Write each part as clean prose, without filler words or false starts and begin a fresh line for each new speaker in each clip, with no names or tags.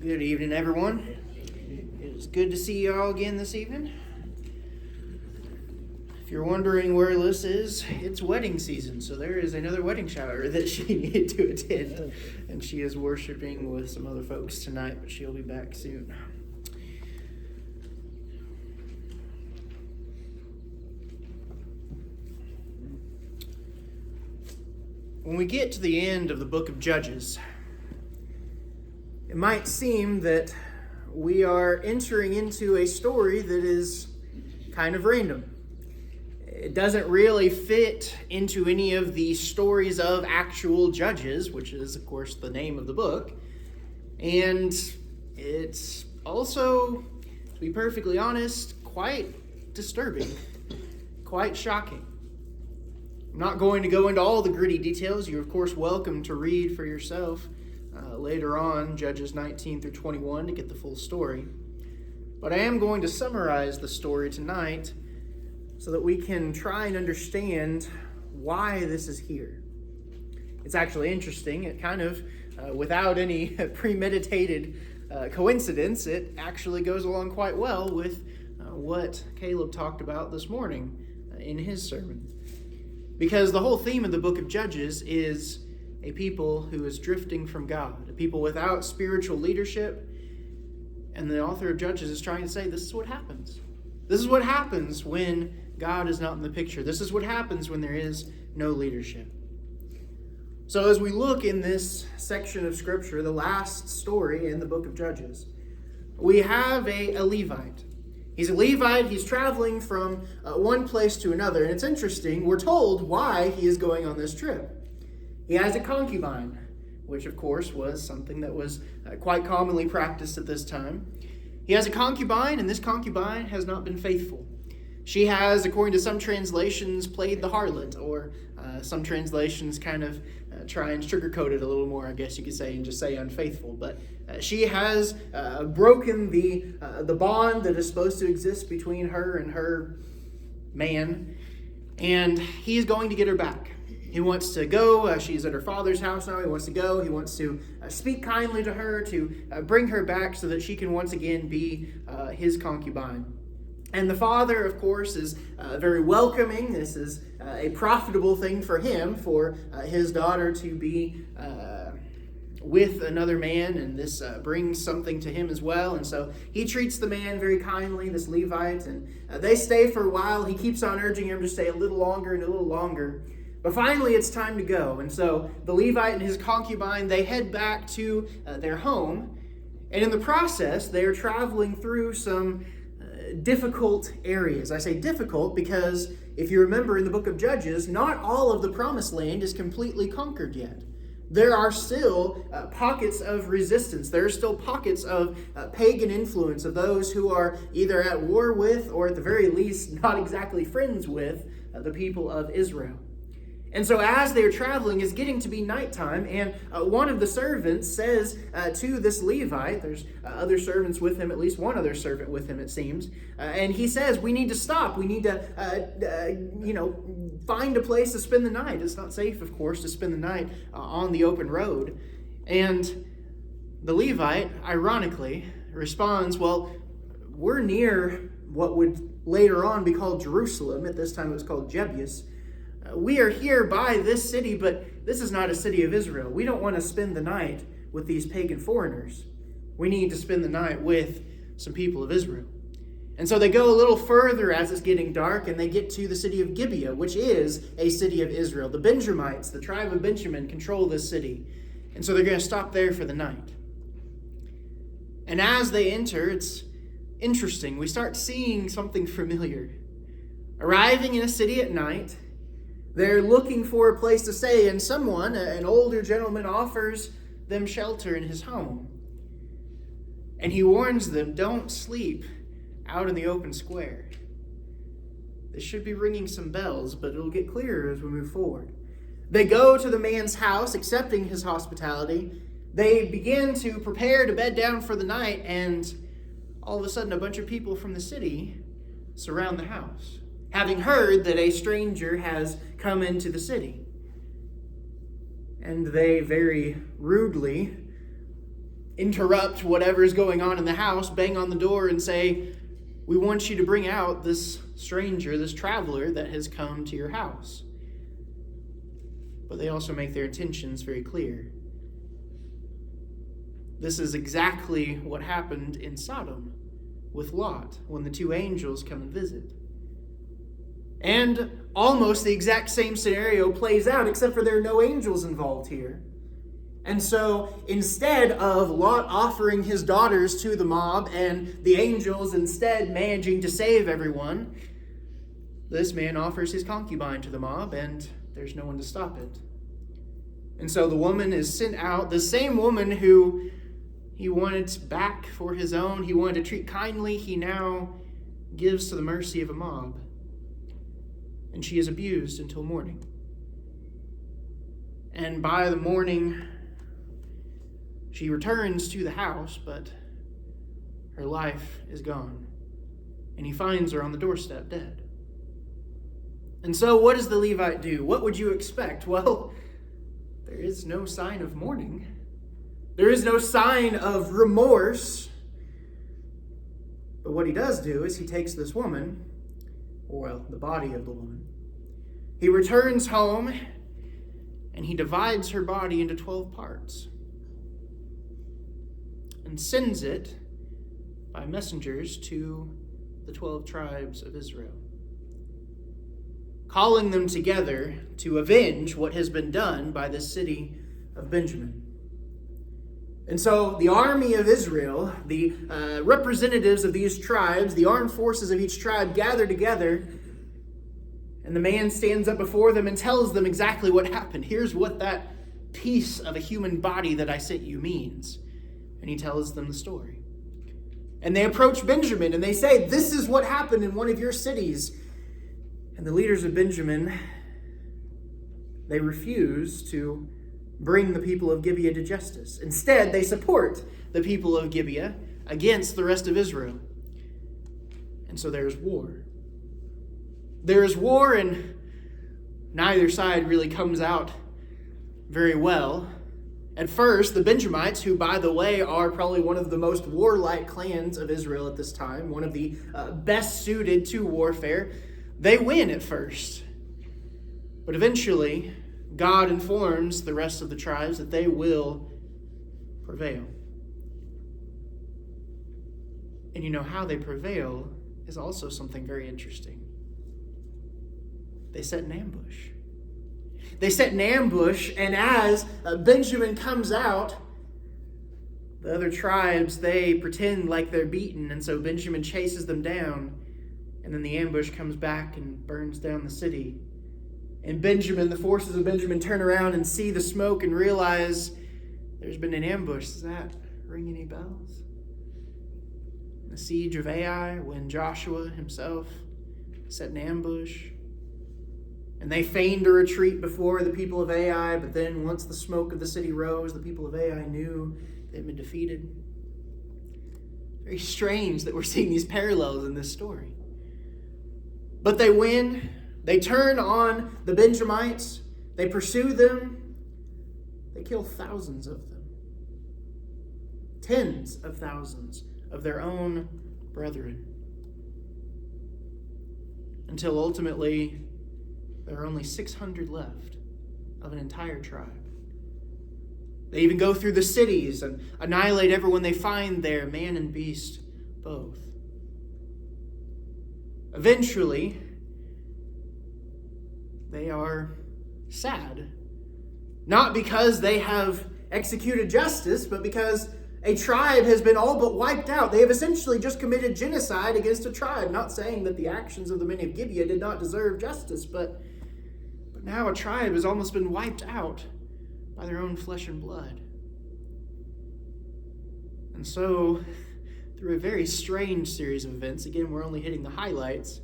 Good evening, everyone. It is good to see you all again this evening. If you're wondering where Liz is, it's wedding season, so there is another wedding shower that she needed to attend, and she is worshiping with some other folks tonight, but she'll be back soon. When we get to the end of the book of Judges, it might seem that we are entering into a story that is kind of random. It doesn't really fit into any of the stories of actual judges, which is, of course, the name of the book. And it's also, to be perfectly honest, quite disturbing, quite shocking. I'm not going to go into all the gritty details. You're, of course, welcome to read for yourself later on, Judges 19 through 21, to get the full story. But I am going to summarize the story tonight so that we can try and understand why this is here. It's actually interesting. It kind of, without any premeditated coincidence, it actually goes along quite well with what Caleb talked about this morning in his sermon. Because the whole theme of the book of Judges is a people who is drifting from God, a people without spiritual leadership. And the author of Judges is trying to say, this is what happens. This is what happens when God is not in the picture. This is what happens when there is no leadership. So as we look in this section of Scripture, the last story in the book of Judges, we have a Levite. He's a Levite. He's traveling from one place to another. And it's interesting. We're told why he is going on this trip. He has a concubine, which of course was something that was quite commonly practiced at this time. He has a concubine, and this concubine has not been faithful. She has, according to some translations, played the harlot, or some translations kind of try and sugarcoat it a little more, I guess you could say, and just say unfaithful. But she has broken the bond that is supposed to exist between her and her man, and he's going to get her back. He wants to go. She's at her father's house now. He wants to go. He wants to speak kindly to her, to bring her back so that she can once again be his concubine. And the father, of course, is very welcoming. This is a profitable thing for him, for his daughter to be with another man, and this brings something to him as well. And so he treats the man very kindly, this Levite, and they stay for a while. He keeps on urging him to stay a little longer and a little longer. But finally, it's time to go. And so the Levite and his concubine, they head back to their home. And in the process, they are traveling through some difficult areas. I say difficult because if you remember in the book of Judges, not all of the promised land is completely conquered yet. There are still pockets of resistance. There are still pockets of pagan influence, of those who are either at war with, or at the very least, not exactly friends with the people of Israel. And so as they're traveling, it's getting to be nighttime, and one of the servants says to this Levite, there's other servants with him, at least one other servant with him, it seems, and he says, we need to stop. We need to, find a place to spend the night. It's not safe, of course, to spend the night on the open road. And the Levite, ironically, responds, well, we're near what would later on be called Jerusalem. At this time it was called Jebus. We are here by this city, but this is not a city of Israel. We don't want to spend the night with these pagan foreigners. We need to spend the night with some people of Israel. And so they go a little further as it's getting dark, and they get to the city of Gibeah, which is a city of Israel. The Benjamites, the tribe of Benjamin, control this city. And so they're going to stop there for the night. And as they enter, it's interesting. We start seeing something familiar. Arriving in a city at night, they're looking for a place to stay, and someone, an older gentleman, offers them shelter in his home. And he warns them, don't sleep out in the open square. This should be ringing some bells, but it'll get clearer as we move forward. They go to the man's house, accepting his hospitality. They begin to prepare to bed down for the night, and all of a sudden a bunch of people from the city surround the house, having heard that a stranger has come into the city. And they very rudely interrupt whatever is going on in the house, bang on the door and say, "We want you to bring out this stranger, this traveler that has come to your house." But they also make their intentions very clear. This is exactly what happened in Sodom with Lot when the two angels come and visit. And almost the exact same scenario plays out, except for there are no angels involved here. And so instead of Lot offering his daughters to the mob and the angels instead managing to save everyone, this man offers his concubine to the mob and there's no one to stop it. And so the woman is sent out, the same woman who he wanted back for his own, he wanted to treat kindly, he now gives to the mercy of a mob. And she is abused until morning. And by the morning, she returns to the house, but her life is gone. And he finds her on the doorstep dead. And so what does the Levite do? What would you expect? Well, there is no sign of mourning. There is no sign of remorse. But what he does do is he takes this woman, or the body of the woman. He returns home and he divides her body into 12 parts and sends it by messengers to the 12 tribes of Israel, calling them together to avenge what has been done by the city of Benjamin. And so the army of Israel, the representatives of these tribes, the armed forces of each tribe gather together, and the man stands up before them and tells them exactly what happened. Here's what that piece of a human body that I sent you means. And he tells them the story. And they approach Benjamin and they say, "This is what happened in one of your cities." And the leaders of Benjamin, they refuse to bring the people of Gibeah to justice. Instead, they support the people of Gibeah against the rest of Israel. And so there's war. There is war, and neither side really comes out very well. At first, the Benjamites, who, by the way, are probably one of the most warlike clans of Israel at this time, one of the best suited to warfare, they win at first. But eventually, God informs the rest of the tribes that they will prevail. And you know how they prevail is also something very interesting. They set an ambush. They set an ambush, and as Benjamin comes out, the other tribes, they pretend like they're beaten, and so Benjamin chases them down, and then the ambush comes back and burns down the city. And Benjamin, the forces of Benjamin, turn around and see the smoke and realize there's been an ambush. Does that ring any bells? The siege of Ai, when Joshua himself set an ambush, and they feigned a retreat before the people of Ai, but then once the smoke of the city rose, the people of Ai knew they'd been defeated. Very strange that we're seeing these parallels in this story. But they win. They turn on the Benjamites. They pursue them. They kill thousands of them. Tens of thousands of their own brethren. Until ultimately, there are only 600 left of an entire tribe. They even go through the cities and annihilate everyone they find there, man and beast both. Eventually, they are sad. Not because they have executed justice, but because a tribe has been all but wiped out. They have essentially just committed genocide against a tribe. Not saying that the actions of the men of Gibeah did not deserve justice, but now a tribe has almost been wiped out by their own flesh and blood. And so, through a very strange series of events, again, we're only hitting the highlights,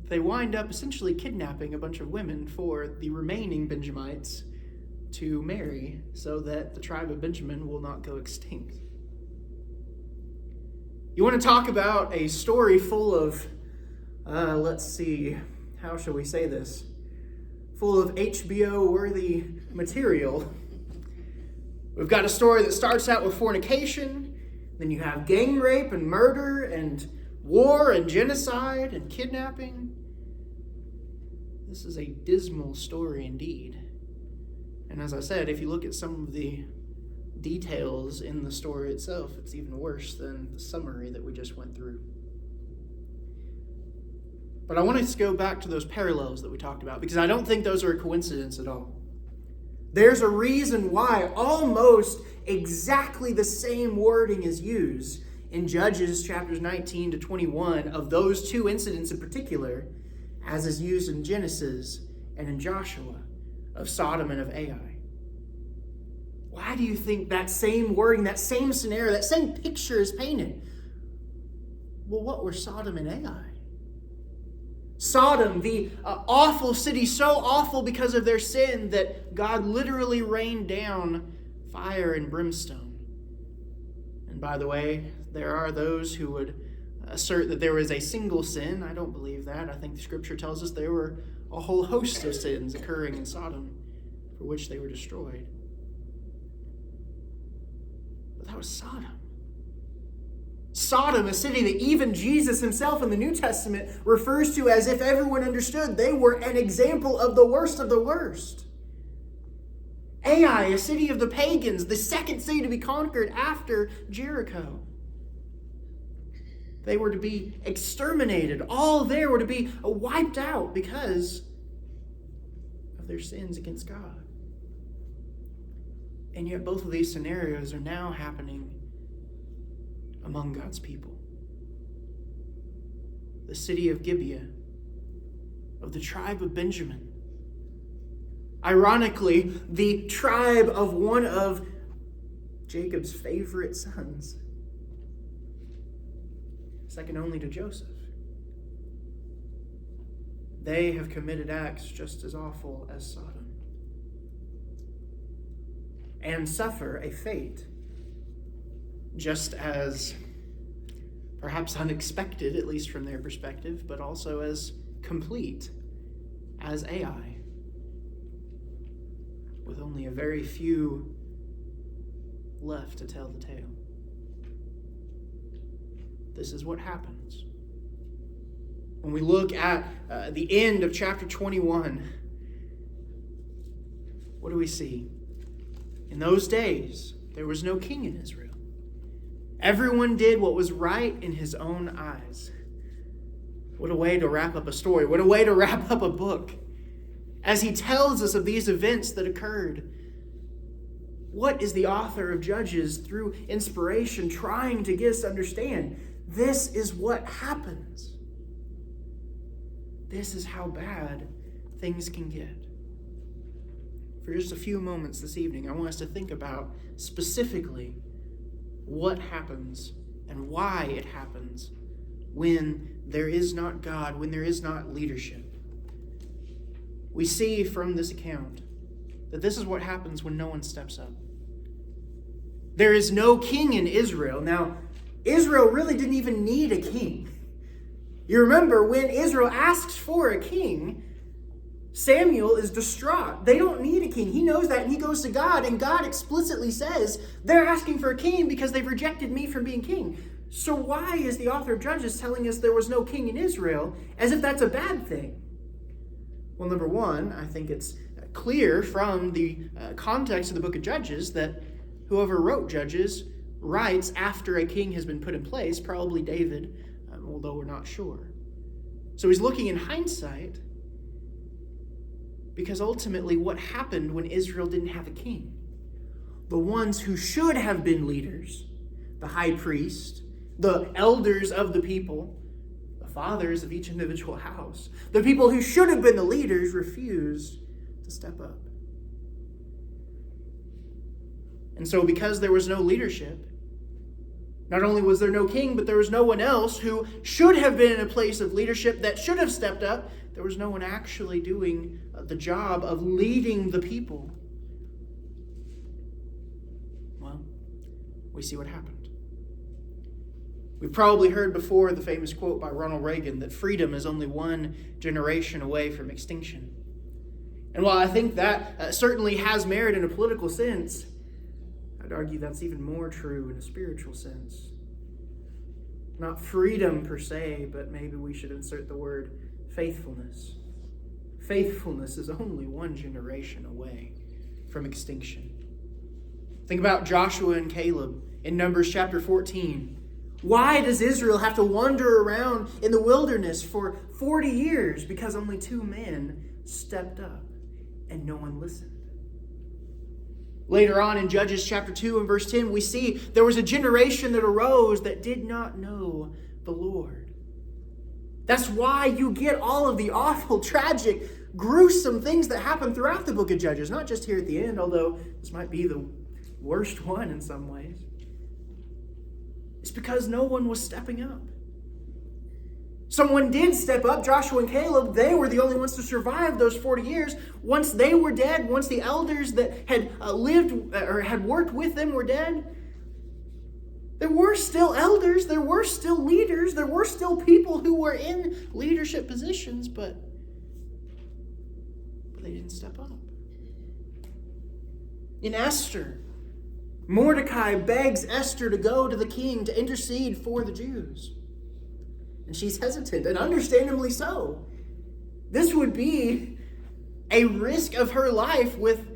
they wind up essentially kidnapping a bunch of women for the remaining Benjamites to marry so that the tribe of Benjamin will not go extinct. You want to talk about a story full of, how shall we say this? Full of HBO-worthy material. We've got a story that starts out with fornication, then you have gang rape and murder and war and genocide and kidnapping. This is a dismal story indeed. And as I said, if you look at some of the details in the story itself, it's even worse than the summary that we just went through. But I want us to go back to those parallels that we talked about, because I don't think those are a coincidence at all. There's a reason why almost exactly the same wording is used in Judges chapters 19 to 21 of those two incidents in particular, as is used in Genesis and in Joshua of Sodom and of Ai. Why do you think that same wording, that same scenario, that same picture is painted? Well, what were Sodom and Ai? Sodom, the awful city, so awful because of their sin that God literally rained down fire and brimstone. And by the way, there are those who would assert that there was a single sin. I don't believe that. I think the scripture tells us there were a whole host of sins occurring in Sodom for which they were destroyed. But that was Sodom. Sodom, a city that even Jesus himself in the New Testament refers to as if everyone understood they were an example of the worst of the worst. Ai, a city of the pagans, the second city to be conquered after Jericho. They were to be exterminated. All there were to be wiped out because of their sins against God. And yet both of these scenarios are now happening among God's people. The city of Gibeah, of the tribe of Benjamin. Ironically, the tribe of one of Jacob's favorite sons, second only to Joseph. They have committed acts just as awful as Sodom and suffer a fate just as perhaps unexpected, at least from their perspective, but also as complete as Ai, with only a very few left to tell the tale. This is what happens. When we look at the end of chapter 21, what do we see? In those days, there was no king in Israel. Everyone did what was right in his own eyes. What a way to wrap up a story. What a way to wrap up a book. As he tells us of these events that occurred, what is the author of Judges, through inspiration, trying to get us to understand? This is what happens. This is how bad things can get. For just a few moments this evening, I want us to think about specifically what happens and why it happens when there is not God, when there is not leadership. We see from this account that this is what happens when no one steps up. There is no king in Israel. Now, Israel really didn't even need a king. You remember when Israel asks for a king, Samuel is distraught. They don't need a king. He knows that, and he goes to God, and God explicitly says, they're asking for a king because they've rejected me from being king. So why is the author of Judges telling us there was no king in Israel as if that's a bad thing? Well, number one, I think it's clear from the context of the book of Judges that whoever wrote Judges writes after a king has been put in place, probably David, although we're not sure. So he's looking in hindsight, because ultimately what happened when Israel didn't have a king? The ones who should have been leaders, the high priest, the elders of the people, the fathers of each individual house, the people who should have been the leaders refused to step up. And so because there was no leadership, not only was there no king, but there was no one else who should have been in a place of leadership that should have stepped up. There was no one actually doing the job of leading the people. Well, we see what happened. We've probably heard before the famous quote by Ronald Reagan that freedom is only one generation away from extinction. And while I think that certainly has merit in a political sense, I'd argue that's even more true in a spiritual sense. Not freedom per se, but maybe we should insert the word faithfulness. Faithfulness is only one generation away from extinction. Think about Joshua and Caleb in Numbers chapter 14. Why does Israel have to wander around in the wilderness for 40 years? Because only 2 men stepped up and no one listened. Later on in Judges chapter 2 and verse 10, we see there was a generation that arose that did not know the Lord. That's why you get all of the awful, tragic, gruesome things that happen throughout the book of Judges, not just here at the end, although this might be the worst one in some ways. It's because no one was stepping up. Someone did step up, Joshua and Caleb. They were the only ones to survive those 40 years. Once they were dead, once the elders that had lived or had worked with them were dead, there were still elders, there were still leaders, there were still people who were in leadership positions, but they didn't step up. In Esther, Mordecai begs Esther to go to the king to intercede for the Jews. And she's hesitant, and understandably so. This would be a risk of her life with,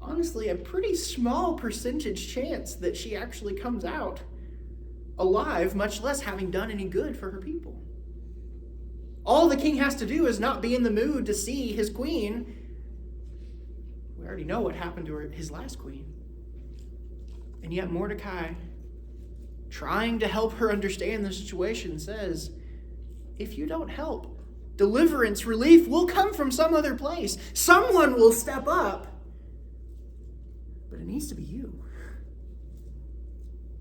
honestly, a pretty small percentage chance that she actually comes out alive, much less having done any good for her people. All the king has to do is not be in the mood to see his queen. We already know what happened to his last queen. And yet Mordecai, trying to help her understand the situation, says, if you don't help, deliverance, relief will come from some other place. Someone will step up, but it needs to be you.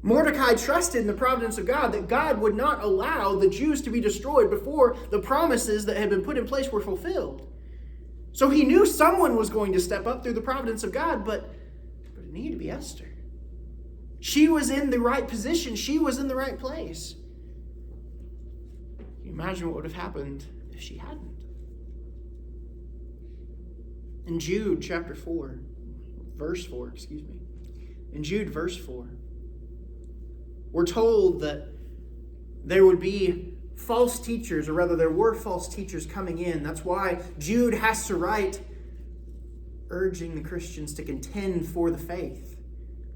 Mordecai trusted in the providence of God that God would not allow the Jews to be destroyed before the promises that had been put in place were fulfilled. So he knew someone was going to step up through the providence of God, but it needed to be Esther. She was in the right position. She was in the right place. Can you imagine what would have happened if she hadn't? In Jude chapter 4, verse 4, In Jude verse 4, we're told that there would be false teachers, or rather there were false teachers coming in. That's why Jude has to write urging the Christians to contend for the faith.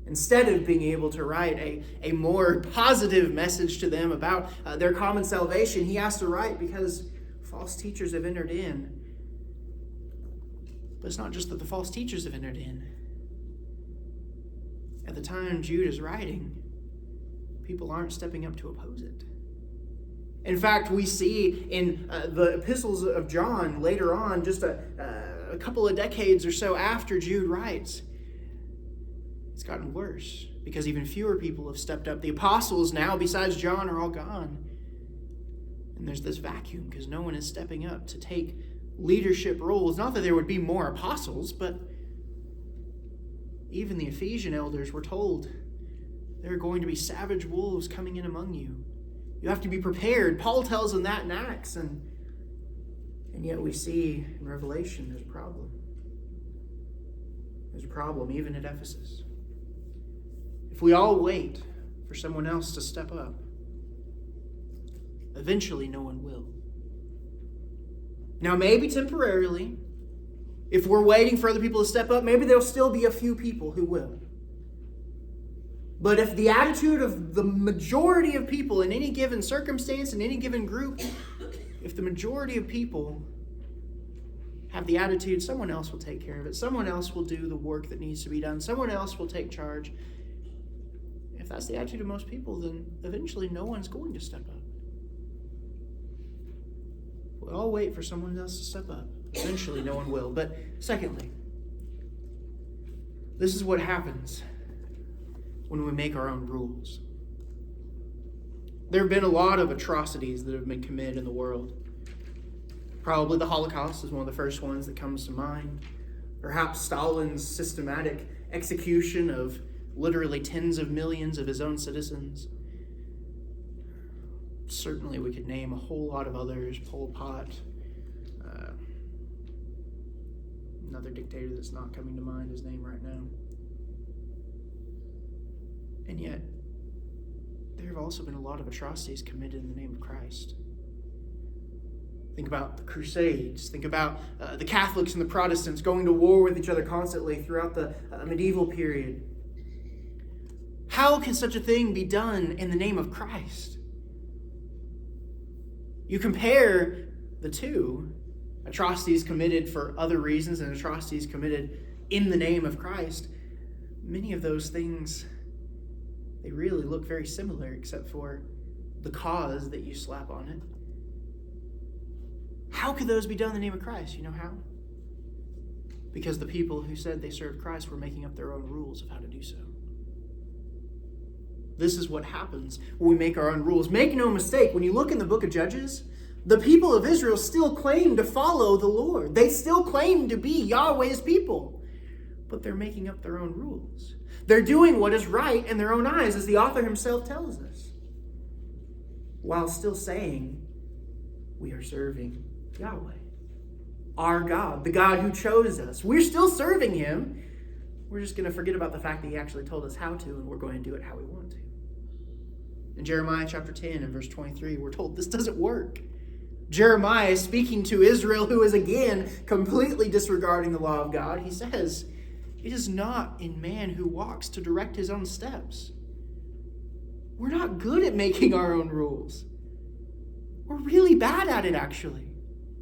Instead of being able to write a more positive message to them about their common salvation, he has to write because false teachers have entered in. But it's not just that the false teachers have entered in. At the time Jude is writing, people aren't stepping up to oppose it. In fact, we see in the epistles of John later on, just a couple of decades or so after Jude writes, it's gotten worse because even fewer people have stepped up. The apostles now, besides John, are all gone. And there's this vacuum because no one is stepping up to take leadership roles. Not that there would be more apostles, but even the Ephesian elders were told there are going to be savage wolves coming in among you. You have to be prepared. Paul tells them that in Acts, and yet we see in Revelation there's a problem. There's a problem even at Ephesus. If we all wait for someone else to step up, eventually no one will. Now, maybe temporarily, if we're waiting for other people to step up, maybe there'll still be a few people who will. But if the attitude of the majority of people in any given circumstance, in any given group, if the majority of people have the attitude, someone else will take care of it, someone else will do the work that needs to be done, someone else will take charge. If that's the attitude of most people, then eventually no one's going to step up. We'll all wait for someone else to step up. Eventually no one will. But secondly, this is what happens when we make our own rules. There have been a lot of atrocities that have been committed in the world. Probably the Holocaust is one of the first ones that comes to mind. Perhaps Stalin's systematic execution of literally tens of millions of his own citizens. Certainly we could name a whole lot of others. Pol Pot, another dictator that's not coming to mind his name right now. And yet, there have also been a lot of atrocities committed in the name of Christ. Think about the Crusades. Think about the Catholics and the Protestants going to war with each other constantly throughout the medieval period. How can such a thing be done in the name of Christ? You compare the two, atrocities committed for other reasons and atrocities committed in the name of Christ. Many of those things, they really look very similar except for the cause that you slap on it. How could those be done in the name of Christ? You know how? Because the people who said they served Christ were making up their own rules of how to do so. This is what happens when we make our own rules. Make no mistake, when you look in the book of Judges, the people of Israel still claim to follow the Lord. They still claim to be Yahweh's people. But they're making up their own rules. They're doing what is right in their own eyes, as the author himself tells us, while still saying, we are serving Yahweh, our God, the God who chose us. We're still serving him. We're just going to forget about the fact that he actually told us how to, and we're going to do it how we want to. In Jeremiah chapter 10 and verse 23, we're told this doesn't work. Jeremiah is speaking to Israel, who is again completely disregarding the law of God. He says, it is not in man who walks to direct his own steps. We're not good at making our own rules. We're really bad at it, actually.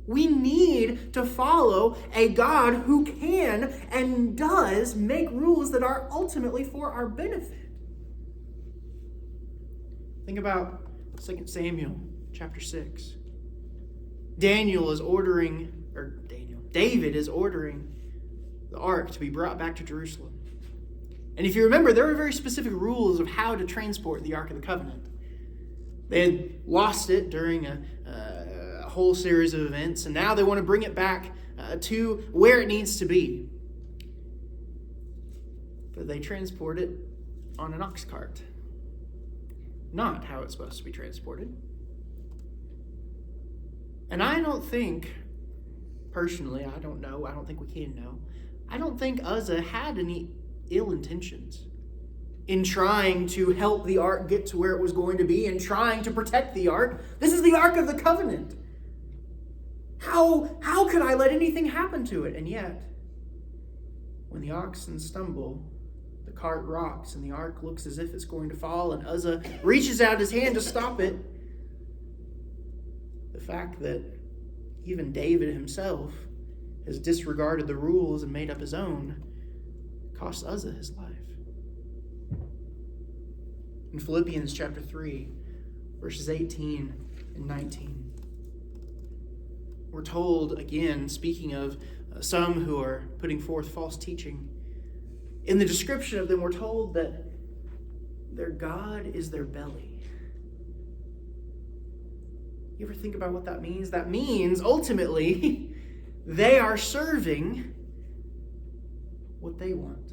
We need to follow a God who can and does make rules that are ultimately for our benefit. Think about 2 Samuel chapter 6. David is ordering the ark to be brought back to Jerusalem. And if you remember, there were very specific rules of how to transport the Ark of the Covenant. They had lost it during a whole series of events, and now they want to bring it back to where it needs to be. But they transport it on an ox cart. Not how it's supposed to be transported. And I don't think, personally, I don't think we can know, I don't think Uzzah had any ill intentions in trying to help the ark get to where it was going to be and trying to protect the ark. This is the Ark of the Covenant. How could I let anything happen to it? And yet, when the oxen stumble, the cart rocks and the ark looks as if it's going to fall, and Uzzah reaches out his hand to stop it. The fact that even David himself has disregarded the rules and made up his own cost Uzzah his life. In Philippians chapter 3, verses 18 and 19, we're told, again, speaking of some who are putting forth false teaching, in the description of them, we're told that their God is their belly. You ever think about what that means? That means, ultimately, they are serving what they want,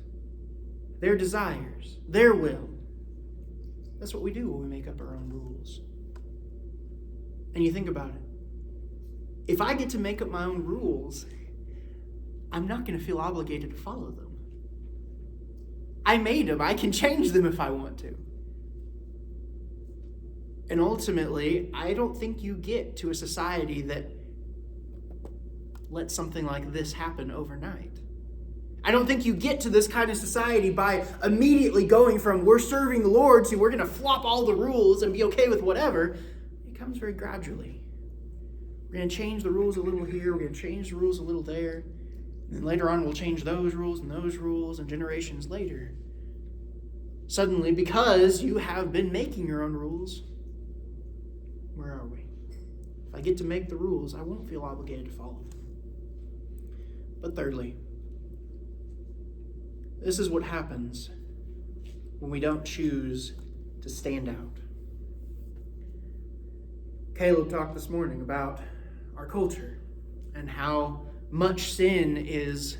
their desires, their will. That's what we do when we make up our own rules. And you think about it. If I get to make up my own rules, I'm not going to feel obligated to follow them. I made them. I can change them if I want to. And ultimately, I don't think you get to a society that lets something like this happen overnight. I don't think you get to this kind of society by immediately going from we're serving the Lord to we're going to flop all the rules and be okay with whatever. It comes very gradually. We're going to change the rules a little here. We're going to change the rules a little there. And then later on, we'll change those rules, and generations later. Suddenly, because you have been making your own rules, where are we? If I get to make the rules, I won't feel obligated to follow them. But thirdly, this is what happens when we don't choose to stand out. Caleb talked this morning about our culture and how much sin is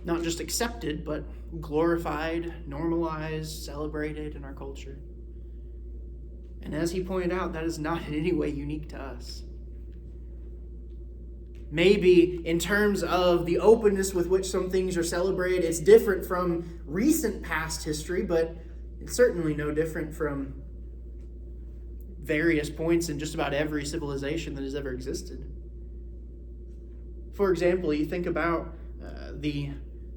not just accepted, but glorified, normalized, celebrated in our culture. And as he pointed out, that is not in any way unique to us. Maybe in terms of the openness with which some things are celebrated, it's different from recent past history, but It's certainly no different from various points in just about every civilization that has ever existed. For example, you think about the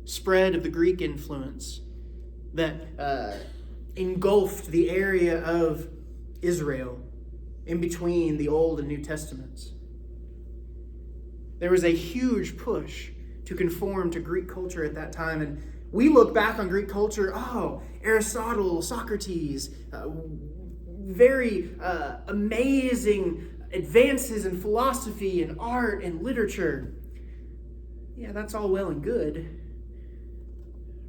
spread of the Greek influence that engulfed the area of Israel in between the Old and New Testaments. There was a huge push to conform to Greek culture at that time, and we look back on Greek culture, Aristotle, Socrates, very amazing advances in philosophy and art and literature. Yeah, that's all well and good.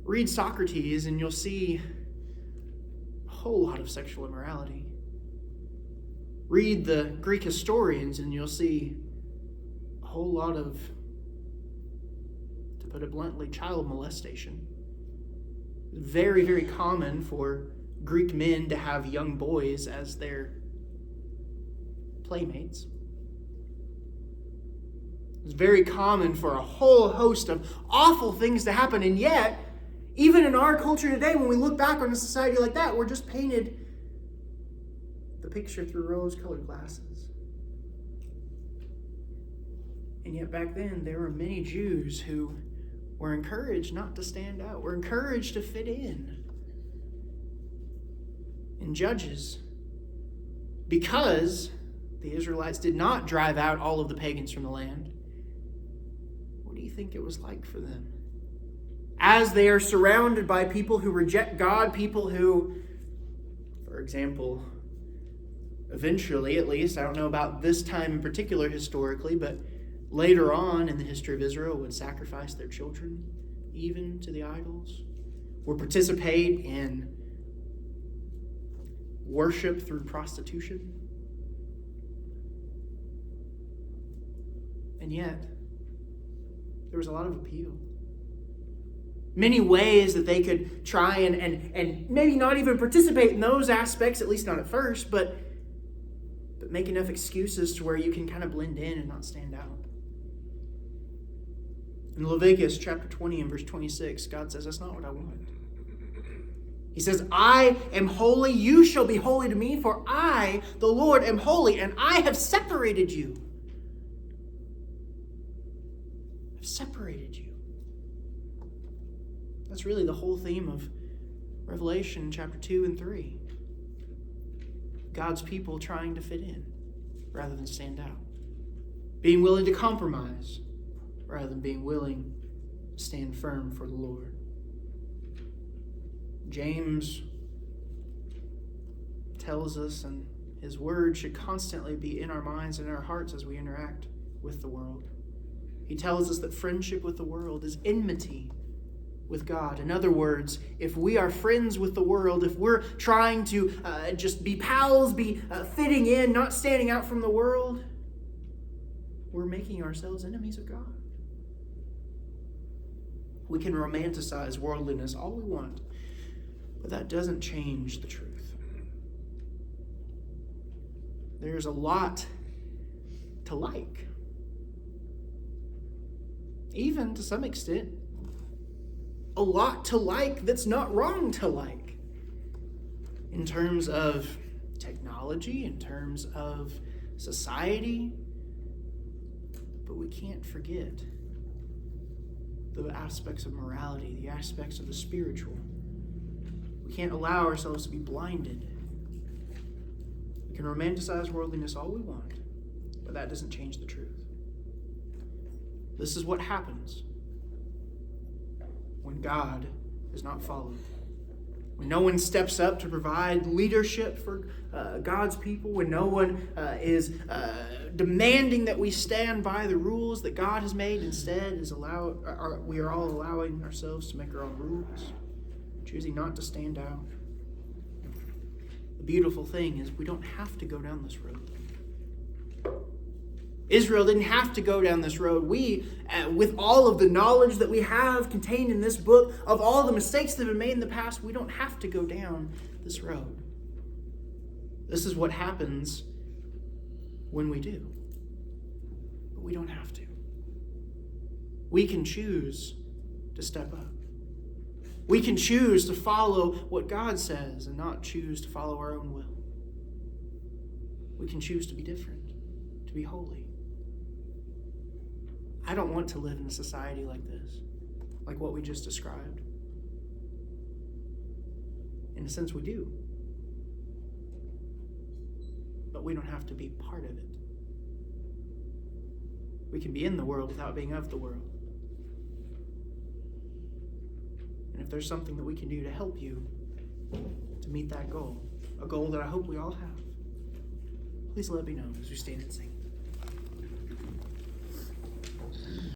Read Socrates and you'll see a whole lot of sexual immorality. Read the Greek historians and you'll see a whole lot of, to put it bluntly, child molestation. Very, very common for Greek men to have young boys as their playmates. It's very common for a whole host of awful things to happen, and yet, even in our culture today, when we look back on a society like that, we're just painted the picture through rose-colored glasses. And yet back then, there were many Jews who were encouraged not to stand out, were encouraged to fit in. In Judges, because the Israelites did not drive out all of the pagans from the land, what do you think it was like for them? As they are surrounded by people who reject God, people who, for example, eventually at least, I don't know about this time in particular historically, but later on in the history of Israel would sacrifice their children even to the idols, would participate in worship through prostitution. And yet, there was a lot of appeal. Many ways that they could try and maybe not even participate in those aspects, at least not at first, but make enough excuses to where you can kind of blend in and not stand out. In Leviticus chapter 20 and verse 26, God says, that's not what I want. He says, I am holy, you shall be holy to me, for I, the Lord, am holy, and I have separated you. I've separated you. That's really the whole theme of Revelation chapter 2 and 3. God's people trying to fit in rather than stand out. Being willing to compromise rather than being willing to stand firm for the Lord. James tells us, and his word should constantly be in our minds and in our hearts as we interact with the world. He tells us that friendship with the world is enmity with God. In other words, if we are friends with the world, if we're trying to just be pals, be fitting in, not standing out from the world, we're making ourselves enemies of God. We can romanticize worldliness all we want, but that doesn't change the truth. There's a lot to like. Even to some extent, a lot to like that's not wrong to like. In terms of technology, in terms of society. But we can't forget the aspects of morality, the aspects of the spiritual. We can't allow ourselves to be blinded. We can romanticize worldliness all we want, but that doesn't change the truth. This is what happens when God is not followed. When no one steps up to provide leadership for God's people, when no one is demanding that we stand by the rules that God has made, instead we are all allowing ourselves to make our own rules, choosing not to stand out. The beautiful thing is we don't have to go down this road. Israel didn't have to go down this road. We, with all of the knowledge that we have contained in this book, of all the mistakes that have been made in the past, we don't have to go down this road. This is what happens when we do. But we don't have to. We can choose to step up. We can choose to follow what God says and not choose to follow our own will. We can choose to be different, to be holy. I don't want to live in a society like this, like what we just described. In a sense, we do. But we don't have to be part of it. We can be in the world without being of the world. And if there's something that we can do to help you to meet that goal, a goal that I hope we all have, please let me know as we stand and sing.